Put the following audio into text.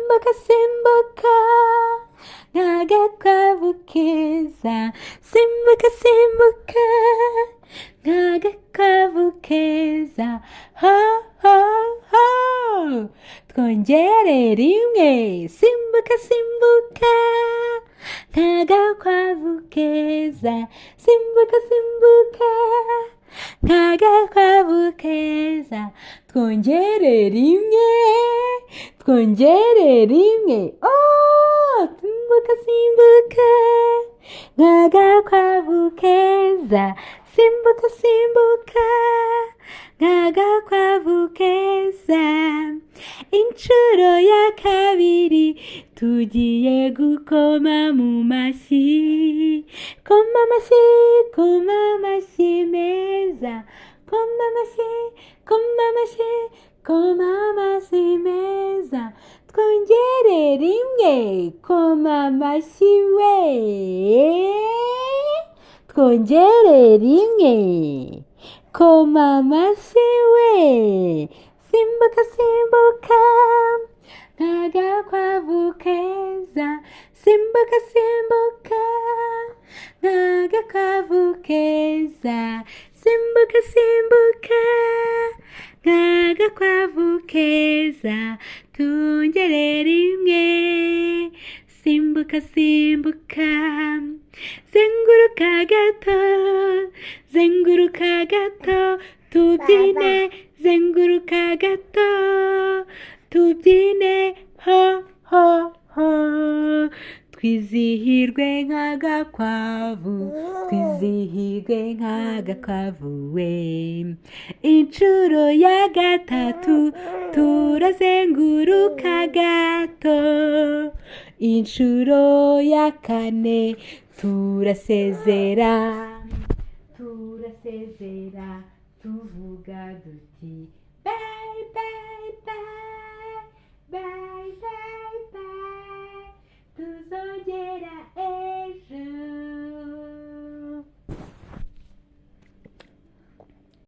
simbuka simbuka nk'agakwavu keza, simbuka simbuka nk'agakwavu keza, ho ho ho, twongere rimwe, simbuka simbuka nk'agakwavu keza, simbuka simbuka nk'agakwavu keza, twongere rimwe, twongere rimwe, oh, simbuka simbuka nk'agakwavu keza, simbuka simbuka nk'agakwavu keza. Inshuro ya kabiri tugiye gukoma mu mashyi, koma amashyi, koma amashyi meza, koma amashyi, koma amashyi, koma amashyi meza, twongere rimwe, koma amashyi we, twongere rimwe, koma amashyi we, simbuka simbuka nk'agakwavu keza, simbuka simbuka nk'agakwavu keza, simbuka simbuka nk'agakwavu keza, twongere rimwe, simbuka simbuka, zenguruka gato, zenguruka gato, tubyine, zenguruka gato, tubyine, ho ho ho, twizihirwe nk'agakwavu, twizihirwe nk'agakwavu we. Inshuro ya gatatu turazenguruka gato, inshuro ya kane turasezera, turasezera tuvuga duti